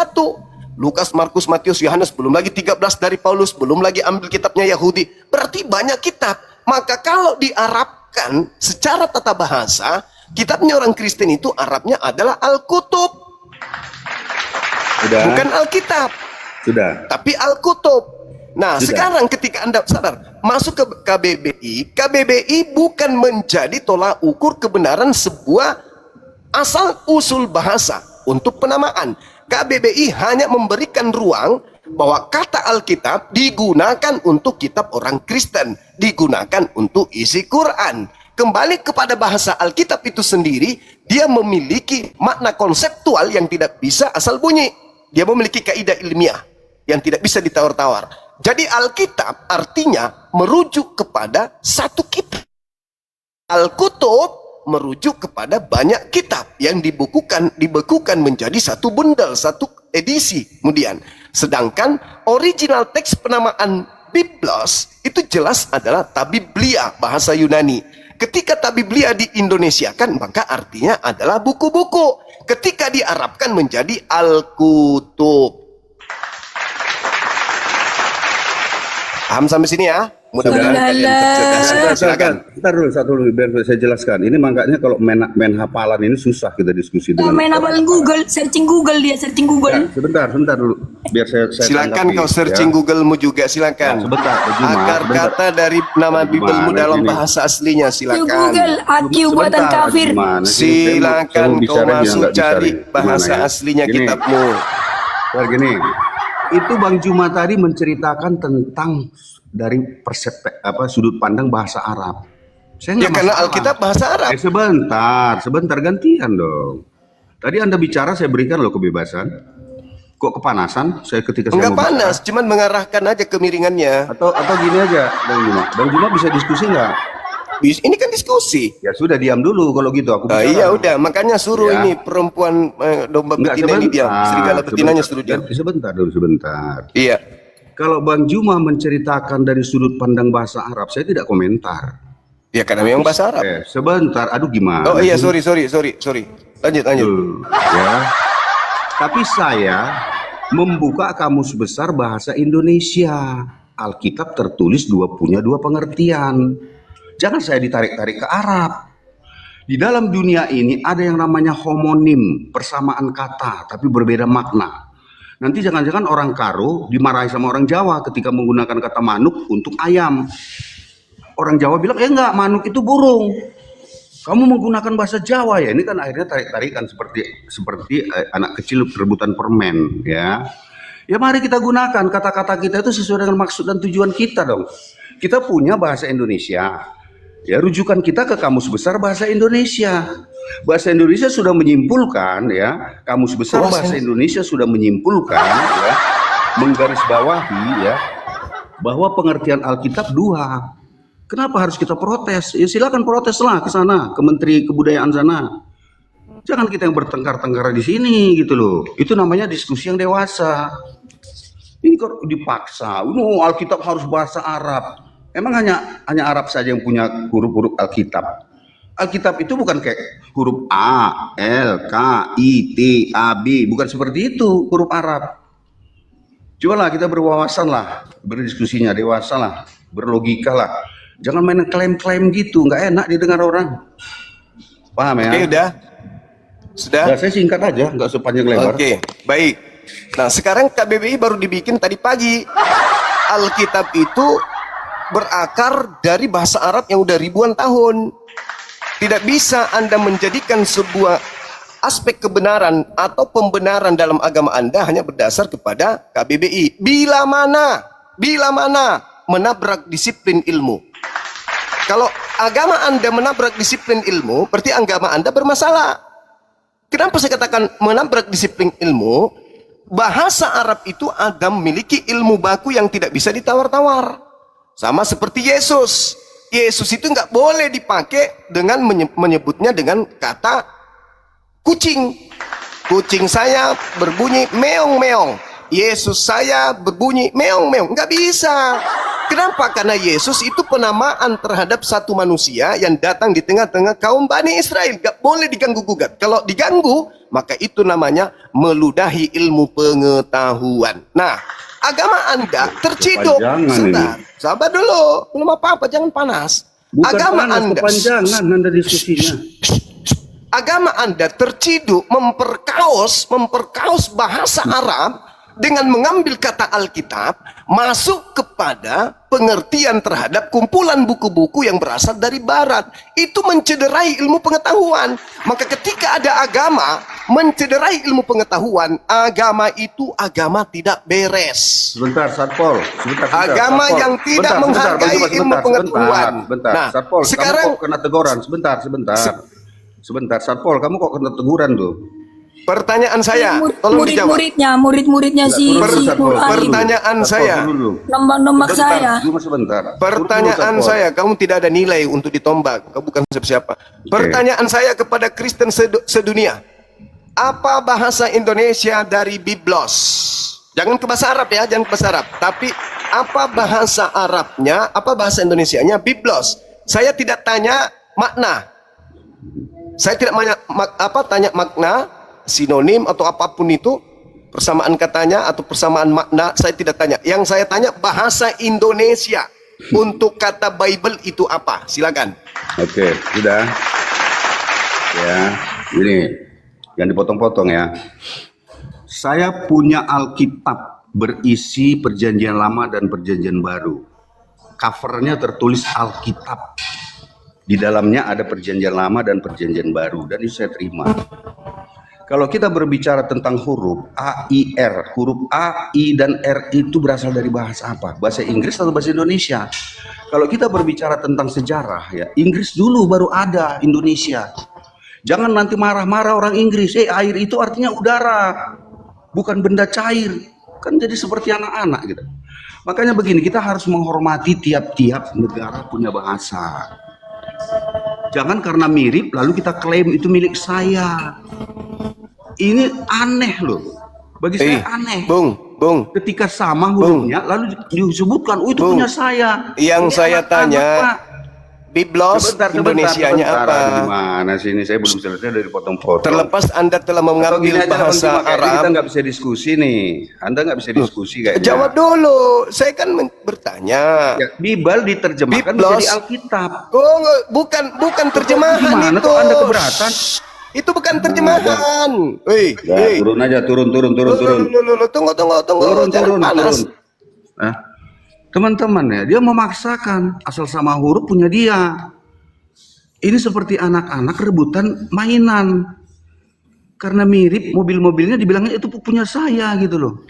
satu. Lukas, Markus, Matius, Yohanes, belum lagi 13 dari Paulus, belum lagi ambil kitabnya Yahudi. Berarti banyak kitab. Maka kalau diarabkan secara tata bahasa, kitabnya orang Kristen itu Arabnya adalah Al-Kutub. Bukan Alkitab. Sudah. Tapi Al-Kutub. Nah, Sudah. sekarang ketika Anda sadar, masuk ke KBBI, KBBI bukan menjadi tolak ukur kebenaran sebuah asal usul bahasa untuk penamaan. KBBI hanya memberikan ruang bahwa kata Alkitab digunakan untuk kitab orang Kristen, digunakan untuk isi Quran. Kembali kepada bahasa Alkitab itu sendiri, dia memiliki makna konseptual yang tidak bisa asal bunyi. Dia memiliki kaidah ilmiah yang tidak bisa ditawar-tawar. Jadi Alkitab artinya merujuk kepada satu kitab. Al-Kutub merujuk kepada banyak kitab yang dibekukan menjadi satu bundel, satu edisi kemudian. Sedangkan original teks penamaan Biblos itu jelas adalah Tabiblia, bahasa Yunani. Ketika Tabiblia di Indonesia kan, maka artinya adalah buku-buku. Ketika diarabkan menjadi Al-Kutub. Paham sampai sini ya? Mudah-mudahan kalian tercerdas. Silakan. Kita dulu satu dulu biar saya jelaskan. Ini makanya kalau main hafalan ini susah kita diskusi dengan. Main hafalan Google, searching Google dia, searching Google. Ya, sebentar dulu. Biar saya Silakan tanggapi, kau searching ya. Google-mu juga, silakan. Ya, sebentar, Akar kata dari nama Bibelmu dalam ini? bahasa aslinya, silakan. Google, AQ buatan kafir. Silakan kau masuk cari bahasa aslinya Gini. kitabmu. Gini, itu Bang Juma tadi menceritakan tentang dari sudut pandang bahasa Arab. Saya Ya nggak karena masalah. Alkitab bahasa Arab. Sebentar gantian dong. Tadi Anda bicara, saya berikan loh kebebasan. Kok kepanasan? Saya ketika saya Enggak mau bicara? panas, cuman mengarahkan aja kemiringannya. Atau gini aja, Bang Juma. Bang Juma bisa diskusi nggak? Ini kan diskusi. Ya sudah, diam dulu kalau gitu. Aku bicara. Iya udah, makanya suruh Ya. ini perempuan domba Enggak, betina ini diam. sebentar. Serigala betinanya suruh diam. Sebentar. Iya. Kalau Bang Juma menceritakan dari sudut pandang bahasa Arab, saya tidak komentar. Ya karena memang bahasa Arab. Sebentar, aduh gimana? Oh iya, sih? sorry. Lanjut. Ya. Tapi saya membuka kamus besar bahasa Indonesia. Alkitab tertulis punya dua pengertian. Jangan saya ditarik-tarik ke Arab. Di dalam dunia ini ada yang namanya homonim, persamaan kata tapi berbeda makna. Nanti jangan-jangan orang Karo dimarahi sama orang Jawa ketika menggunakan kata manuk untuk ayam. Orang Jawa bilang, enggak, manuk itu burung. Kamu menggunakan bahasa Jawa ya. Ini kan akhirnya tarik-tarikan seperti anak kecil berebutan permen, ya. Ya mari kita gunakan kata-kata kita itu sesuai dengan maksud dan tujuan kita dong. Kita punya bahasa Indonesia. Ya, rujukan kita ke Kamus Besar Bahasa Indonesia. Bahasa Indonesia sudah menyimpulkan, ya, Kamus Besar Bahasa Indonesia sudah menyimpulkan, ya, menggarisbawahi, ya, bahwa pengertian Alkitab dua. Kenapa harus kita protes? Ya silakan proteslah ke sana, ke Menteri Kebudayaan sana. Jangan kita yang bertengkar-tengkar di sini gitu loh. Itu namanya diskusi yang dewasa. Ini kok dipaksa. Alkitab harus bahasa Arab. Emang hanya Arab saja yang punya huruf-huruf Alkitab. Alkitab itu bukan kayak huruf A, L, K, I, T, A, B. Bukan seperti itu huruf Arab. Cobalah kita berwawasan lah, berdiskusinya dewasa lah, berlogika lah. Jangan main klaim-klaim gitu, nggak enak didengar orang. Paham ya? Oke, udah. Sudah? Nah, saya singkat aja, nggak sepanjang lebar. Oke, baik. Nah, sekarang KBBI baru dibikin tadi pagi. Alkitab itu berakar dari bahasa Arab yang udah ribuan tahun. Tidak bisa Anda menjadikan sebuah aspek kebenaran atau pembenaran dalam agama Anda hanya berdasar kepada KBBI. Bila mana menabrak disiplin ilmu. Kalau agama Anda menabrak disiplin ilmu, berarti agama Anda bermasalah. Kenapa saya katakan menabrak disiplin ilmu? Bahasa Arab itu ada memiliki ilmu baku yang tidak bisa ditawar-tawar. Sama seperti Yesus. Yesus itu nggak boleh dipakai dengan menyebutnya dengan kata kucing. Kucing saya berbunyi meong-meong. Yesus saya berbunyi meong-meong. Nggak bisa. Kenapa? Karena Yesus itu penamaan terhadap satu manusia yang datang di tengah-tengah kaum Bani Israel. Gak boleh diganggu-gugat. Kalau diganggu, maka itu namanya meludahi ilmu pengetahuan. Nah, agama Anda terciduk. Kepanjangan Sebentar, sabar dulu. Belum apa-apa, jangan panas. Bukan Agama panas, Anda, kepanjangan Anda diskusinya. agama Anda terciduk memperkaos bahasa Arab dengan mengambil kata Alkitab masuk kepada pengertian terhadap kumpulan buku-buku yang berasal dari barat. Itu mencederai ilmu pengetahuan. Maka ketika ada agama mencederai ilmu pengetahuan, agama itu agama tidak beres. Sebentar, Satpol. Sebentar, Agama Satpol. yang tidak menghargai ilmu pengetahuan. Sebentar, Nah, Satpol, sekarang- kamu kok kena teguran? Sebentar, Satpol, kamu kok kena teguran tuh? Pertanyaan saya, tolong dijawab. Murid-muridnya si Satpol, Nur Arif. Pertanyaan saya. Nombak saya. Cuma sebentar. Pertanyaan Tunggu, Satpol. saya, kamu tidak ada nilai untuk ditombak. Kau bukan siapa-siapa. Pertanyaan saya kepada Kristen sedunia. Apa bahasa Indonesia dari Biblos? Jangan ke bahasa Arab ya, jangan ke bahasa Arab. Tapi apa bahasa Arabnya, apa bahasa Indonesianya Biblos? Saya tidak tanya makna. Saya tidak tanya makna, sinonim atau apapun itu, persamaan katanya atau persamaan makna, saya tidak tanya. Yang saya tanya bahasa Indonesia untuk kata Bible itu apa? Silakan. Oke, sudah. Ya, ini yang dipotong-potong ya. Saya punya Alkitab berisi Perjanjian Lama dan Perjanjian Baru. Covernya tertulis Alkitab. Di dalamnya ada Perjanjian Lama dan Perjanjian Baru, dan itu saya terima. Kalau kita berbicara tentang huruf A, I, R, huruf A, I, dan R itu berasal dari bahasa apa? Bahasa Inggris atau bahasa Indonesia? Kalau kita berbicara tentang sejarah, ya Inggris dulu baru ada Indonesia. Jangan nanti marah-marah orang Inggris, air itu artinya udara, bukan benda cair. Kan jadi seperti anak-anak gitu. Makanya begini, kita harus menghormati tiap-tiap negara punya bahasa. Jangan karena mirip lalu kita klaim itu milik saya. Ini aneh loh. Bagi saya aneh. Bung. Ketika sama hurufnya lalu disebutkan, oh itu Bung, punya saya. Yang Ini saya anak-anak, tanya, Pak. Biblos Indonesianya apa? Gimana sih ini, saya belum selesai dari potong-potong. Terlepas Anda telah Atau mengambil gini aja, bahasa Bang Tima, kayaknya kita Arab. nggak bisa diskusi nih. Anda nggak bisa diskusi kayaknya. Jawab dulu. Saya kan bertanya. Ya, Bible diterjemahkan Biblos. menjadi Alkitab. Oh, bukan terjemahan Gimana itu. kok Anda keberatan? Itu bukan terjemahan. Ya, turun aja, turun. Tunggu. Turun. Jangan panas. Nah, teman-teman ya, dia memaksakan asal sama huruf punya dia. Ini seperti anak-anak rebutan mainan. Karena mirip mobil-mobilnya dibilangnya itu punya saya gitu loh.